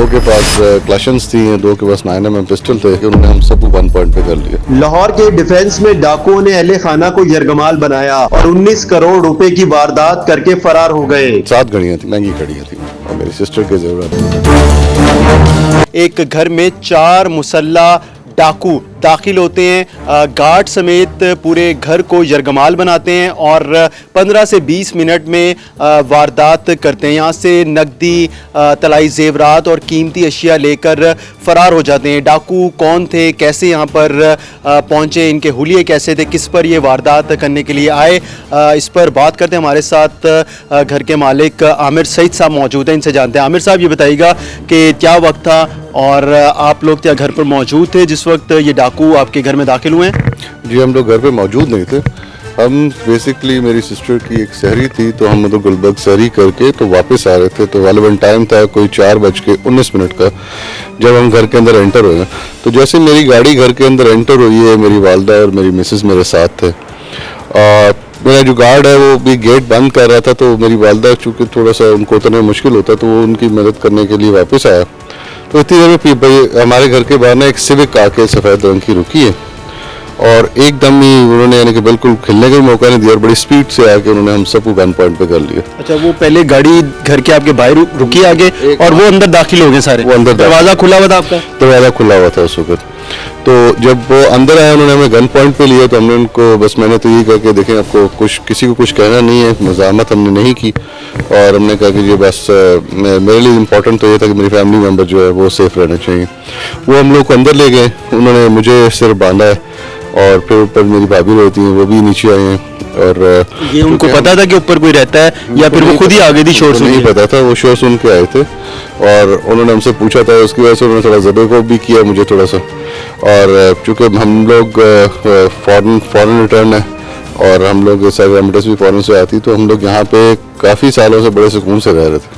के पास क्लैशंस थी, 2 के पास 9mm पिस्टल थे, उन्होंने हम सबको 1 पॉइंट पे कर लिया। लाहौर के डिफेंस में डाकुओं ने अहले खाना को यरगमाल बनाया और 19 करोड़ रुपए की वारदात करके फरार हो गए। 7 घड़ियाँ थी, महंगी घड़ियाँ थी और मेरी सिस्टर की जरूरत। एक घर में 4 मुसल्ला डाकू दाखिल होते हैं, गार्ड समेत पूरे घर को यरगमाल बनाते हैं और 15 से 20 मिनट में वारदात करते हैं। यहाँ से नकदी, तलाई जेवरात और कीमती अशिया लेकर फरार हो जाते हैं। डाकू कौन थे, कैसे यहाँ पर पहुँचे, इनके हुलिये कैसे थे, किस पर ये वारदात करने के लिए आए, इस पर बात करते हैं। हमारे साथ घर के मालिक आमिर सईद साहब मौजूद हैं, इनसे जानते हैं। आमिर साहब, ये बताइएगा कि क्या वक्त था और आप लोग क्या घर पर मौजूद थे जिस वक्त ये डाकू आपके घर में दाखिल हुए हैं? जी, हम लोग घर पे मौजूद नहीं थे। हम बेसिकली, मेरी सिस्टर की एक सहरी थी, तो हम मतलब गुलबर्ग सहरी करके तो वापस आ रहे थे। तो गालिबन टाइम था कोई 4:19 का, जब हम घर के अंदर एंटर हुए। तो जैसे मेरी गाड़ी घर के अंदर एंटर हुई है, मेरी वालदा और मेरी मिसेस मेरे साथ थे। मेरा जो गार्ड है वो भी गेट बंद कर रहा था, तो मेरी वालदा चूँकि थोड़ा सा उनको उतरने मुश्किल होता, तो वो उनकी मदद करने के लिए वापस आया। तो इतनी देर में हमारे घर के बाहर ना एक सिविक आके सफ़ेद रंग की रुकी है और एकदम ही उन्होंने यानी कि बिल्कुल खिलने का भी मौका नहीं दिया और बड़ी स्पीड से आके उन्होंने हम सबको 1 पॉइंट पे कर लिया। अच्छा, वो पहले गाड़ी घर के आपके बाहर रुकी आगे और वो अंदर दाखिल हो गए सारे? वो अंदर, दरवाज़ा खुला हुआ था आपका? दरवाज़ा खुला हुआ था उस वक्त। तो जब वो अंदर आए, उन्होंने हमें 1 पॉइंट पे लिया, तो हमने उनको बस, मैंने तो यही कहा कि देखें, आपको किसी को कुछ कहना नहीं है, मज़ामत हमने नहीं की। और हमने कहा कि ये बस मेरे लिए इम्पोर्टेंट तो ये था कि मेरी फैमिली मेम्बर जो है वो सेफ़ रहना चाहिए। वो हम लोग को अंदर ले गए, उन्होंने मुझे सिर बांधा है और फिर ऊपर मेरी भाभी रहती हैं, वो भी नीचे आए हैं। और ये उनको पता था कि ऊपर कोई रहता है या फिर वो खुद ही आ गई थी? शोर सुन नहीं पता था, वो शोर सुन के आए थे और उन्होंने हमसे पूछा था, उसकी वजह से उन्होंने थोड़ा ज़बे भी किया मुझे थोड़ा सा। और चूँकि हम लोग फॉरेन रिटर्न है और हम लोग सारे रेमिटेंस भी फॉरेन से आती, तो हम लोग यहाँ पे काफ़ी सालों से बड़े सुकून से रह रहे थे।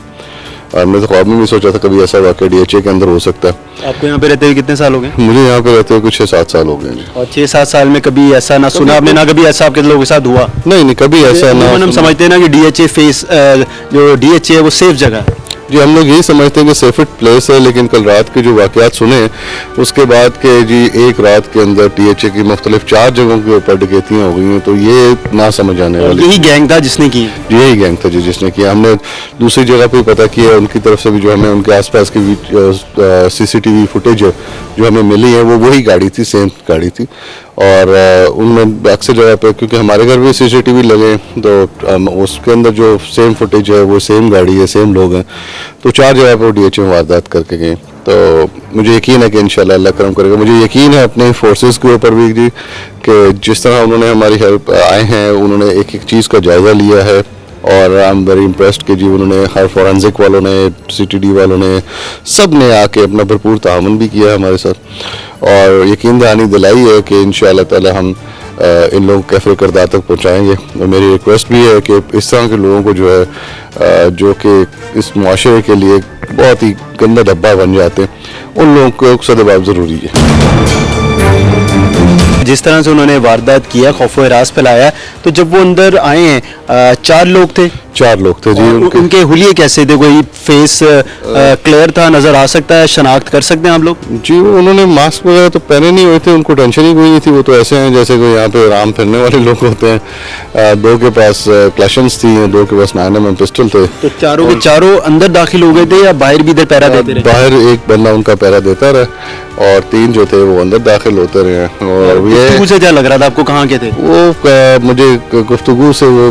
और मैं तो ख्वाब में नहीं सोचा था कभी ऐसा वाक़या DHA के अंदर हो सकता है। आपको यहाँ पे रहते हुए कितने साल हो गए? मुझे यहाँ पे रहते हुए कुछ 6-7 साल हो गए जी। और 6-7 साल में कभी ऐसा ना सुना आपने, ना कभी ऐसा आपके लोगों के साथ हुआ? नहीं, कभी ऐसा ना। हम समझते हैं ना कि जो DHA है वो सेफ जगह है। जी, हम लोग यही समझते हैं कि सेफेस्ट प्लेस है, लेकिन कल रात के जो वाक़यात सुने उसके बाद के जी एक रात के अंदर DHA की मुख्तलिफ 4 जगहों के ऊपर डकैतियाँ हो गई हैं, तो ये ना समझ आने वाली। यही गैंग था जिसने की? यही गैंग था जी जिसने किया। हमने दूसरी जगह पे पता किया, उनकी तरफ से भी जो हमें उनके आसपास की CCTV फुटेज जो हमें मिली है वो वही गाड़ी थी, सेम गाड़ी थी। और उनमें अक्सर जगह पे, क्योंकि हमारे घर भी CCTV लगे, तो उसके अंदर जो सेम फुटेज है वो सेम गाड़ी है, सेम लोग हैं। तो 4 जगह पर DHA में वारदात करके गए। तो मुझे यकीन है कि इंशाल्लाह अल्लाह करम करेगा। मुझे यकीन है अपने फोर्सेस के ऊपर भी जी, कि जिस तरह उन्होंने हमारी हेल्प आए हैं, उन्होंने एक एक चीज़ का जायज़ा लिया है और आई एम वेरी इम्प्रेस्ड कि जी उन्होंने हर फॉरेंसिक वालों ने, CTD वालों ने, सब ने आके अपना भरपूर ताउन भी किया हमारे साथ और यकीन दहानी दिलाई है कि इंशाअल्लाह ताला हम इन लोगों को कैफे किरदार तक पहुँचाएँगे। और मेरी रिक्वेस्ट भी है कि इस तरह के लोगों को जो है जो कि इस मुआशरे के लिए बहुत ही गंदा डब्बा बन जाते हैं, उन लोगों को सदबाब ज़रूरी है। जिस तरह से उन्होंने वारदात किया, खौफ व हिरास फैलाया, तो जब वो अंदर आए हैं 4 लोग थे? 4 लोग थे जी। उनके हुलिये कैसे थे? कोई फेस क्लियर था, नजर आ सकता है, शनाख्त कर सकते हैं आप लोग? जी, उन्होंने मास्क वगैरह तो पहने नहीं हुए थे, उनको टेंशन ही कोई नहीं थी। वो तो ऐसे हैं जैसे कोई यहाँ पे आराम फिरने वाले लोग होते हैं। 2 के पास क्लैशंस थी, 2 के पास 9mm पिस्टल थे। तो चारों के चारों अंदर दाखिल हो गए थे या बाहर भी इधर पहरा देते रहे? बाहर एक बंदा उनका पहरा देता रहा और 3 जो थे वो अंदर दाखिल होते रहे। और ये मुझे क्या लग रहा था, आपको कहाँ के थे वो? मुझे गुफ्तगू से वो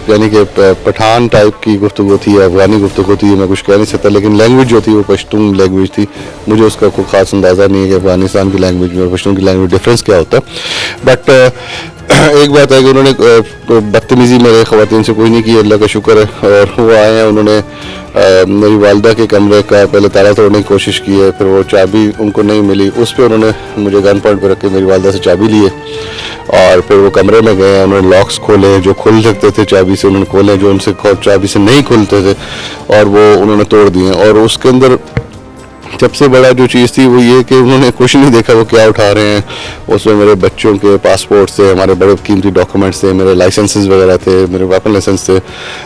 यानी कि पठान टाइप की गुफ्तगू थी, अफगानी गुफ्तगू थी, मैं कुछ कह नहीं सकता, लेकिन लैंग्वेज जो थी वो पश्तून लैंग्वेज थी। मुझे उसका कोई ख़ास अंदाज़ा नहीं है कि अफगानिस्तान की लैंग्वेज में और पश्तून की लैंग्वेज डिफरेंस क्या होता है। बट एक बात है कि उन्होंने बदतमीज़ी मेरे ख़वातीन से कोई नहीं की, अल्लाह का शुक्र है। और वो आए हैं, उन्होंने मेरी वालदा के कमरे का पहले ताला तोड़ने की कोशिश की है, फिर वो चाबी उनको नहीं मिली, उस पर उन्होंने मुझे गन पॉइंट पर रख के मेरी वालदा से चाबी ली है और फिर वो कमरे में गए, उन्होंने लॉक्स खोले, जो खुल सकते थे चाबी से उन्होंने खोले, जो उनसे चाबी से नहीं खुलते थे और वो उन्होंने तोड़ दिए। और उसके अंदर سب سے بڑا جو چیز تھی وہ یہ کہ انہوں نے کچھ نہیں دیکھا وہ کیا اٹھا رہے ہیں. اس میں میرے بچوں کے پاسپورٹ تھے, ہمارے بڑے قیمتی ڈاکومنٹس تھے, میرے لائسنسز وغیرہ تھے, میرے ویپن لائسنس تھے.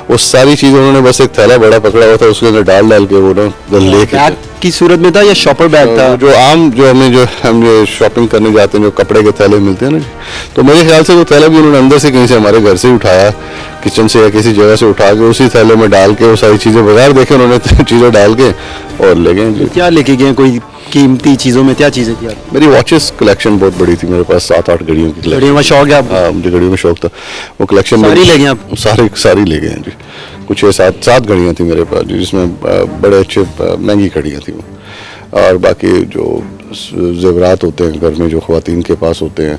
وہ ساری چیزیں انہوں نے بس ایک تھیلا بڑا پکڑا ہوا تھا, اس کے اندر ڈال کے وہ نا لے کے بیگ کی صورت میں تھا یا شاپر بیگ تھا؟ جو عام جو ہم شاپنگ کرنے جاتے ہیں جو کپڑے کے تھیلے ملتے ہیں نا, تو میرے خیال سے وہ تھیلا بھی انہوں نے اندر سے کہیں سے ہمارے گھر سے ہی اٹھایا, کچن سے یا کسی جگہ سے اٹھا کے اسی تھیلے میں ڈال کے وہ ساری چیزیں بغیر دیکھے انہوں نے چیزیں ڈال کے اور لے گئے. کیا لے کے گئے؟ کوئی قیمتی چیزوں میں کیا چیزیں تھی آپ؟ میری واچز کلیکشن بہت بڑی تھی, میرے پاس 7-8 گھڑیوں کی گھڑیوں کا شوق ہے آپ کو؟ ہاں مجھے گھڑیوں میں شوق تھا. وہ کلیکشن ساری لے گئے آپ؟ ساری لے گئے ہیں جی. کچھ 6-7 گھڑیاں تھیں میرے پاس جس میں بڑے اچھے مہنگی گھڑیاں تھیں وہ, اور باقی جو زیورات ہوتے ہیں گھر میں جو خواتین کے پاس ہوتے ہیں,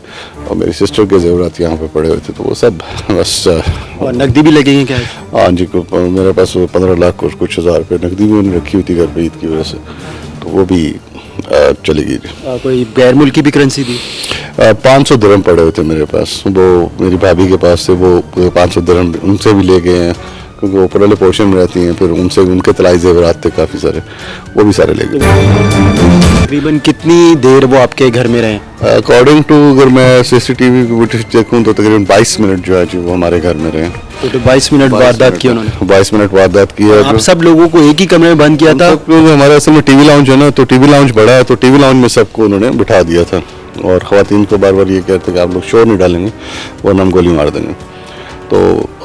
اور میری سسٹر کے زیورات یہاں پہ پڑے ہوئے تھے, تو وہ سب بس. اور نقدی بھی لگے گی کیا؟ ہاں جی, میرے پاس 15 لاکھ اور کچھ ہزار روپے نقدی بھی انہوں نے رکھی ہوئی تھی گھر پہ عید کی وجہ سے, تو وہ بھی چلی گئی. کوئی غیر ملکی بھی کرنسی تھی؟ 500 درہم پڑے ہوئے تھے میرے پاس, وہ میری بھابھی کے پاس سے وہ 500 درہم ان سے بھی لے گئے ہیں, کیونکہ وہ اوپر والے پورشن میں رہتی ہیں, پھر ان سے ان کے طلائی زیورات تھے کافی سارے, وہ بھی سارے لے گئے. تقریباً کتنی دیر وہ آپ کے گھر میں رہے؟ اکارڈنگ ٹو اگر میں CCTV فوٹیج دیکھوں تو تقریباً 22 منٹ جو ہے جی وہ ہمارے گھر میں رہے. تو 22 منٹ واردات کی انہوں نے؟ 22 منٹ واردات کی ہے. آپ سب لوگوں کو ایک ہی کمرے میں بند کیا تھا؟ ہمارے اصل میں ٹی وی لاؤنج ہے نا, تو ٹی وی لاؤنج بڑا ہے, تو ٹی وی لاؤنج میں سب کو انہوں نے بٹھا دیا تھا, اور خواتین کو بار بار یہ کہتے کہ آپ لوگ شور نہیں ڈالیں گے ورنہ ہم گولی مار دیں گے. تو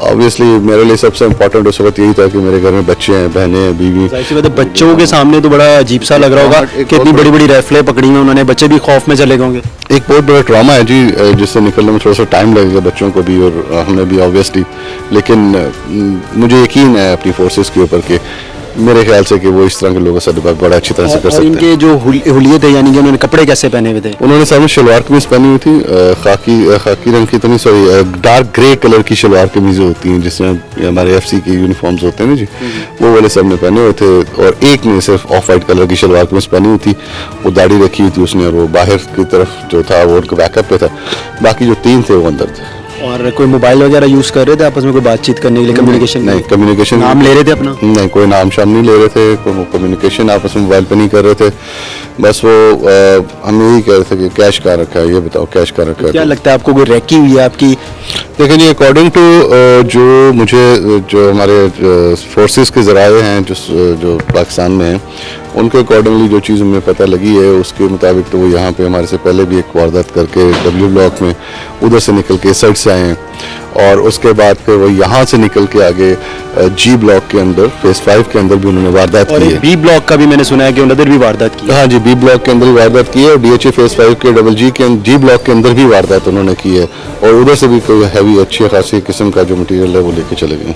آبویسلی میرے لیے سب سے امپورٹنٹ اس وقت یہی تھا کہ میرے گھر میں بچے ہیں, بہنیں ہیں, بیوی. بچوں کے سامنے تو بڑا عجیب سا لگ رہا ہوگا کہ اتنی بڑی بڑی ریفلیں پکڑی ہیں انہوں نے, بچے بھی خوف میں چلے گئے ہوں گے. ایک بہت بڑا ڈرامہ ہے جی, جس سے نکلنے میں تھوڑا سا ٹائم لگے گا بچوں کو بھی اور ہمیں بھی آبویسلی, لیکن مجھے یقین ہے اپنی فورسز کے اوپر کہ میرے خیال سے کہ وہ اس طرح کے لوگوں سے بڑا اچھی طرح سے کر سکتے ہیں. ان کے جو حلیے تھے, یعنی کہ انہوں نے کپڑے کیسے پہنے ہوئے تھے؟ انہوں نے سامنے شلوار قمیض پہنی ہوئی تھی, خاکی رنگ کی, تو نہیں سوری ڈارک گرے کلر کی شلوار قمیضیں ہوتی ہیں جس میں ہمارے FC کے یونیفارمز ہوتے ہیں نا جی, وہ والے سب نے پہنے ہوئے تھے, اور ایک نے صرف آف وائٹ کلر کی شلوار قمیض پہنی ہوئی تھی, وہ داڑھی رکھی ہوئی تھی اس نے, اور وہ باہر کی طرف جو تھا وہ ان کو بیک اپ پہ تھا. باقی جو 3 تھے وہ اندر تھے. اور کوئی موبائل وغیرہ یوز کر رہے تھے آپس میں, کوئی بات چیت کرنے کے لیے کمیونیکیشن؟ نہیں, کمیونیکیشن نام لے رہے تھے اپنا؟ نہیں, کوئی نام شام نہیں لے رہے تھے, کوئی کمیونیکیشن آپس میں موبائل پہ نہیں کر رہے تھے. بس وہ ہم یہی کہہ رہے تھے کہ کیش کہاں رکھا ہے, یہ بتاؤ کیش کہاں رکھا ہے. کیا لگتا ہے آپ کو کوئی ریکی ہوئی ہے آپ کی؟ دیکھیں جی, اکارڈنگ ٹو جو مجھے جو ہمارے فورسز کے ذرائع ہیں جو پاکستان میں ہیں, ان کے اکارڈنگلی جو چیز ہمیں پتہ لگی ہے اس کے مطابق تو وہ یہاں پہ ہمارے سے پہلے بھی ایک واردات کر کے W بلاک میں ادھر سے نکل کے سائڈ سے آئے ہیں, اور اس کے بعد پھر وہ یہاں سے نکل کے آگے G بلاک کے اندر فیز 5 کے اندر بھی انہوں نے واردات کی ہے. B بلاک کا بھی میں نے سنا ہے کہ ادھر بھی واردات کی ہے. ہاں جی, B بلاک کے اندر بھی واردات کی ہے, اور DHA فیز 5 کے G بلاک کے اندر بھی واردات انہوں نے کی ہے, اور ادھر سے بھی کوئی ہیوی اچھی خاصی قسم کا جو مٹیریل ہے وہ لے کے چلے گئے.